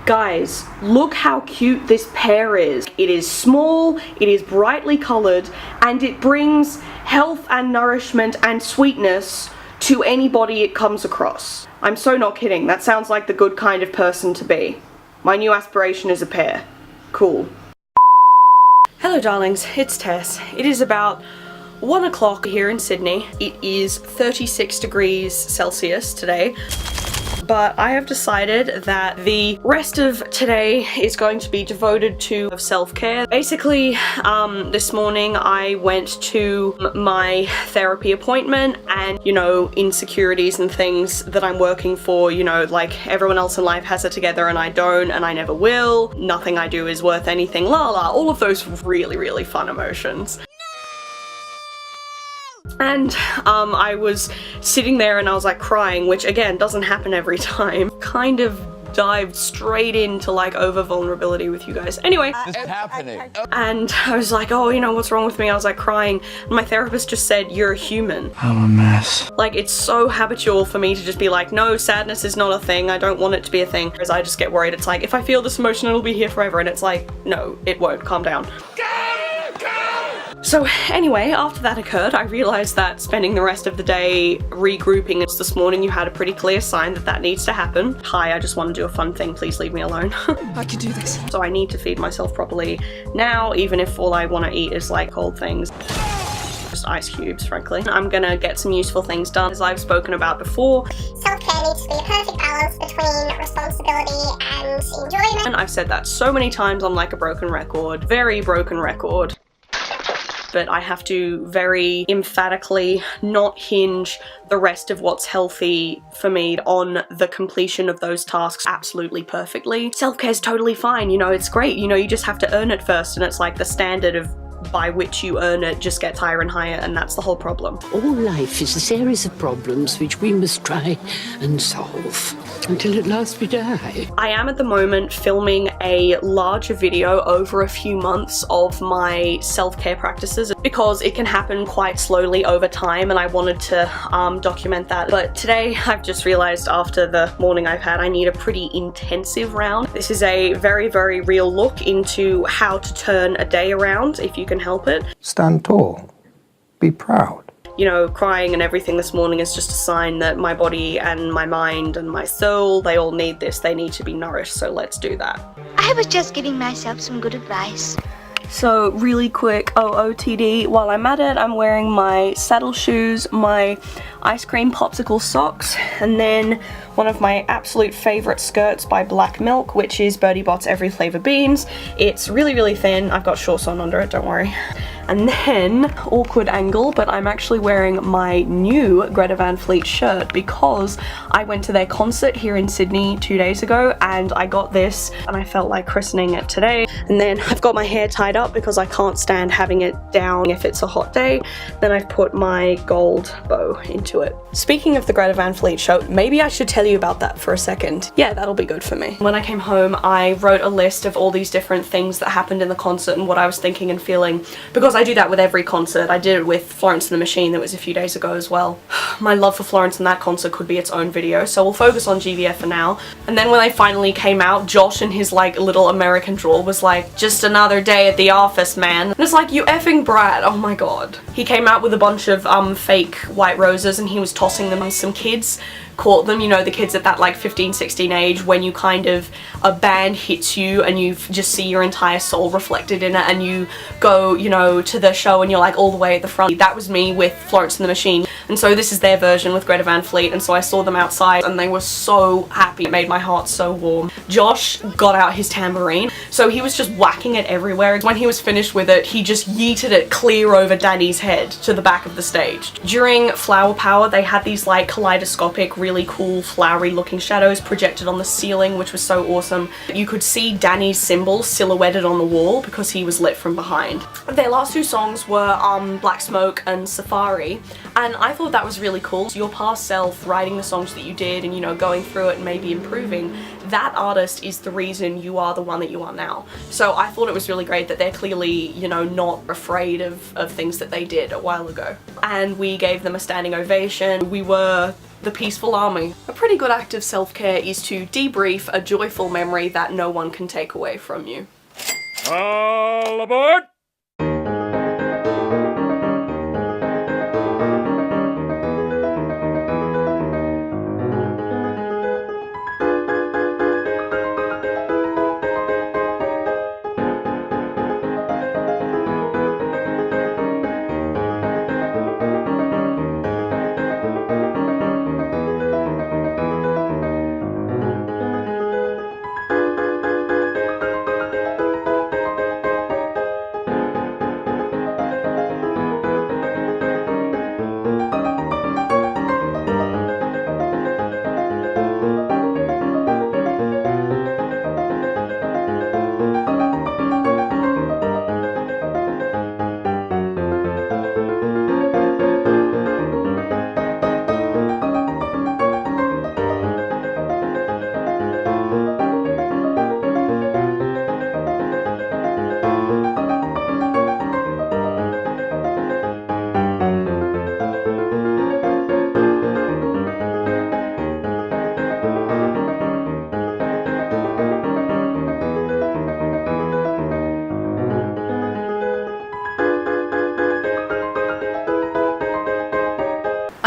Guys, look how cute this pear is. It is small, it is brightly colored, and it brings health and nourishment and sweetness to anybody it comes across. I'm so not kidding. That sounds like the good kind of person to be. My new aspiration is a pear. Cool. Hello darlings, it's Tess. It is about 1 o'clock here in Sydney. It is 36 degrees Celsius today. But I have decided that the rest of today is going to be devoted to self-care. Basically, this morning I went to my therapy appointment, and, you know, insecurities and things that I'm working for, you know, like everyone else in life has it together and I don't, and I never will. Nothing I do is worth anything, la la, all of those really, really fun emotions. And I was sitting there and I was like crying, which again doesn't happen every time. Kind of dived straight into like over vulnerability with you guys. Anyway, this is happening. And I was like, oh, you know, what's wrong with me? I was like crying. And my therapist just said, you're a human. I'm a mess. Like, it's so habitual for me to just be like, no, sadness is not a thing. I don't want it to be a thing. Because I just get worried. It's like, if I feel this emotion, it'll be here forever. And it's like, no, it won't. Calm down. So anyway, after that occurred, I realized that spending the rest of the day regrouping this morning, you had a pretty clear sign that that needs to happen. Hi, I just want to do a fun thing, please leave me alone. I can do this. So I need to feed myself properly now, even if all I want to eat is like cold things. Just ice cubes, frankly. I'm gonna get some useful things done. As I've spoken about before, self-care needs to be a perfect balance between responsibility and enjoyment. And I've said that so many times, I'm like a broken record. Very broken record. But I have to very emphatically not hinge the rest of what's healthy for me on the completion of those tasks absolutely perfectly. Self-care is totally fine, you know, it's great, you know, you just have to earn it first, and it's like the standard of by which you earn it just gets higher and higher, and that's the whole problem. All life is a series of problems which we must try and solve until at last we die. I am at the moment filming a larger video over a few months of my self-care practices because it can happen quite slowly over time, and I wanted to document that. But today I've just realized after the morning I've had, I need a pretty intensive round. This is a very, very real look into how to turn a day around if you can help it. Stand tall. Be proud. You know, crying and everything this morning is just a sign that my body and my mind and my soul, they all need this. They need to be nourished, so let's do that. I was just giving myself some good advice. So really quick OOTD, while I'm at it, I'm wearing my saddle shoes, my ice cream popsicle socks, and then one of my absolute favorite skirts by Black Milk, which is Bertie Bott's Every Flavor Beans. It's really, really thin. I've got shorts on under it, don't worry. And then, awkward angle, but I'm actually wearing my new Greta Van Fleet shirt because I went to their concert here in Sydney 2 days ago, and I got this and I felt like christening it today. And then I've got my hair tied up because I can't stand having it down if it's a hot day. Then I've put my gold bow into it. Speaking of the Greta Van Fleet show, maybe I should tell you about that for a second. Yeah, that'll be good for me. When I came home, I wrote a list of all these different things that happened in the concert and what I was thinking and feeling, because I do that with every concert. I did it with Florence and the Machine that was a few days ago as well. My love for Florence and that concert could be its own video, so we'll focus on GVF for now. And then when they finally came out, Josh in his like little American drawl was like, just another day at the office, man. And it's like, you effing brat, oh my god. He came out with a bunch of fake white roses and he was tossing them on some kids. Caught them, you know, the kids at that like 15, 16 age, when you kind of, a band hits you and you just see your entire soul reflected in it, and you go, you know, to the show and you're like all the way at the front. That was me with Florence and the Machine. And so this is their version with Greta Van Fleet, and so I saw them outside and they were so happy. It made my heart so warm. Josh got out his tambourine, so he was just whacking it everywhere. When he was finished with it, he just yeeted it clear over Danny's head to the back of the stage. During Flower Power, they had these like kaleidoscopic, really cool flowery looking shadows projected on the ceiling, which was so awesome. You could see Danny's symbol silhouetted on the wall because he was lit from behind. Their last two songs were Black Smoke and Safari, and I thought that was really cool. Your past self writing the songs that you did and, you know, going through it and maybe improving, that artist is the reason you are the one that you are now. So I thought it was really great that they're clearly, you know, not afraid of things that they did a while ago. And we gave them a standing ovation. We were the peaceful army. A pretty good act of self-care is to debrief a joyful memory that no one can take away from you. All aboard!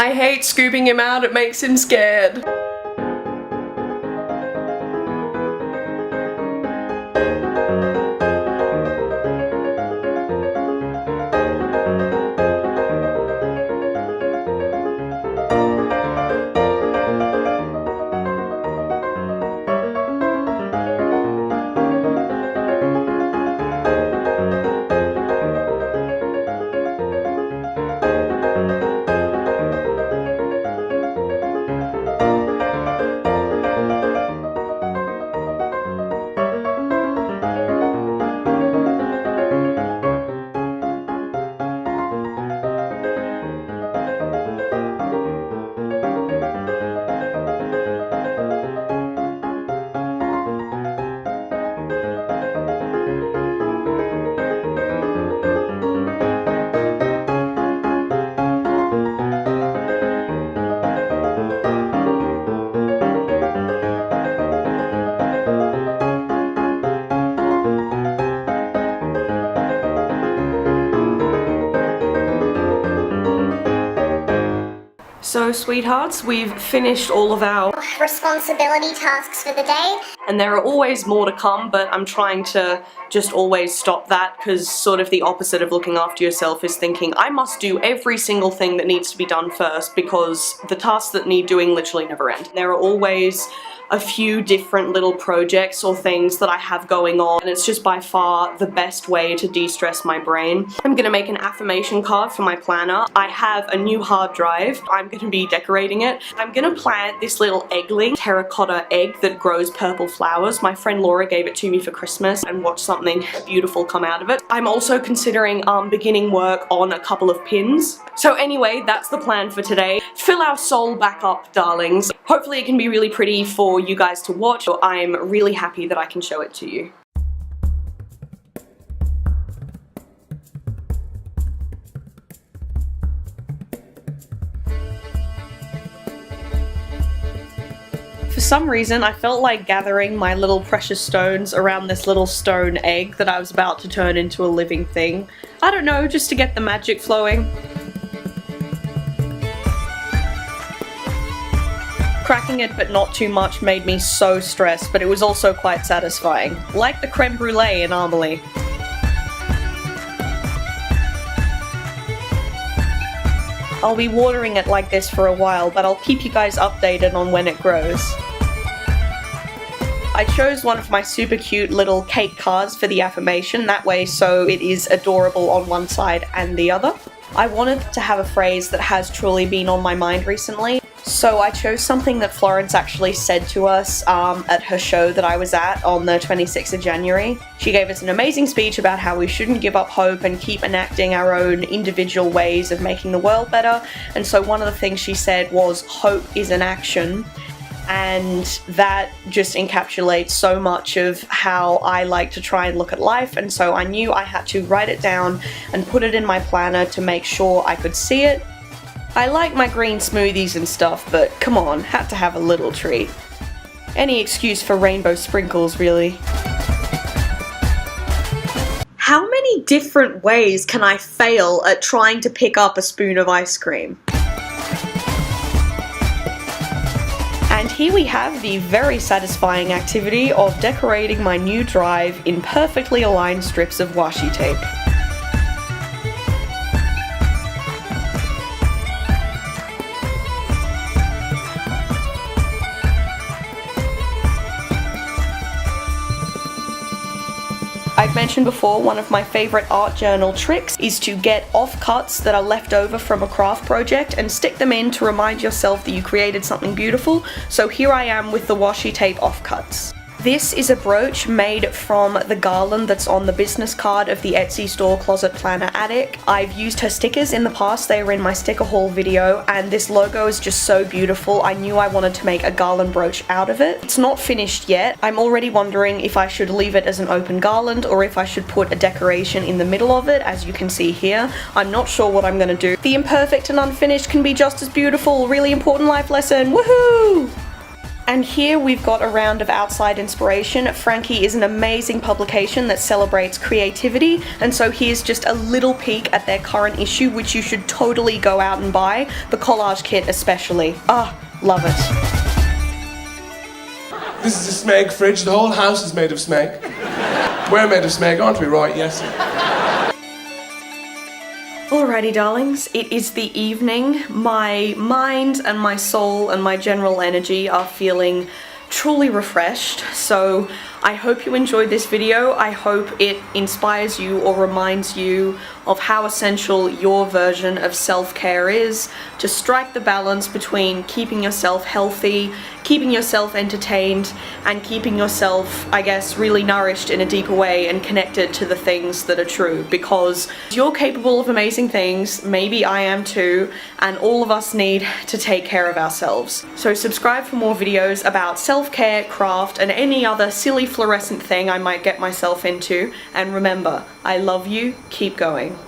I hate scooping him out, it makes him scared. So sweethearts, we've finished all of our responsibility tasks for the day. and there are always more to come, but I'm trying to just always stop that, because sort of the opposite of looking after yourself is thinking I must do every single thing that needs to be done first, because the tasks that need doing literally never end. There are always a few different little projects or things that I have going on, and it's just by far the best way to de-stress my brain. I'm gonna make an affirmation card for my planner. I have a new hard drive. I'm gonna be decorating it. I'm gonna plant this little eggling, terracotta egg that grows purple flowers. My friend Laura gave it to me for Christmas and watched something beautiful come out of it. I'm also considering beginning work on a couple of pins. So anyway, that's the plan for today. Fill our soul back up, darlings. Hopefully it can be really pretty for you guys to watch. I'm really happy that I can show it to you. For some reason, I felt like gathering my little precious stones around this little stone egg that I was about to turn into a living thing. I don't know, just to get the magic flowing. Cracking it but not too much made me so stressed, but it was also quite satisfying. Like the creme brulee in Amelie. I'll be watering it like this for a while, but I'll keep you guys updated on when it grows. I chose one of my super cute little cake cards for the affirmation, that way so it is adorable on one side and the other. I wanted to have a phrase that has truly been on my mind recently, so I chose something that Florence actually said to us at her show that I was at on the 26th of January. She gave us an amazing speech about how we shouldn't give up hope and keep enacting our own individual ways of making the world better, and so one of the things she said was, hope is an action. And that just encapsulates so much of how I like to try and look at life, and so I knew I had to write it down and put it in my planner to make sure I could see it. I like my green smoothies and stuff, but come on, had to have a little treat. Any excuse for rainbow sprinkles, really. How many different ways can I fail at trying to pick up a spoon of ice cream? And here we have the very satisfying activity of decorating my new drive in perfectly aligned strips of washi tape. I've mentioned before, one of my favourite art journal tricks is to get offcuts that are left over from a craft project and stick them in to remind yourself that you created something beautiful. So here I am with the washi tape offcuts. This is a brooch made from the garland that's on the business card of the Etsy store Closet Planner Attic. I've used her stickers in the past, they were in my sticker haul video, and this logo is just so beautiful. I knew I wanted to make a garland brooch out of it. It's not finished yet. I'm already wondering if I should leave it as an open garland or if I should put a decoration in the middle of it, as you can see here. I'm not sure what I'm gonna do. The imperfect and unfinished can be just as beautiful. Really important life lesson, woohoo! And here we've got a round of outside inspiration. Frankie is an amazing publication that celebrates creativity, and so here's just a little peek at their current issue, which you should totally go out and buy, the collage kit especially. Ah, love it. This is a Smeg fridge, the whole house is made of Smeg. We're made of Smeg, aren't we? Right, yes. Alrighty darlings, it is the evening. My mind and my soul and my general energy are feeling truly refreshed, so I hope you enjoyed this video. I hope it inspires you or reminds you of how essential your version of self-care is, to strike the balance between keeping yourself healthy, keeping yourself entertained, and keeping yourself, I guess, really nourished in a deeper way and connected to the things that are true, because you're capable of amazing things, maybe I am too, and all of us need to take care of ourselves. So subscribe for more videos about self-care, craft, and any other silly fluorescent thing I might get myself into, and remember, I love you, keep going.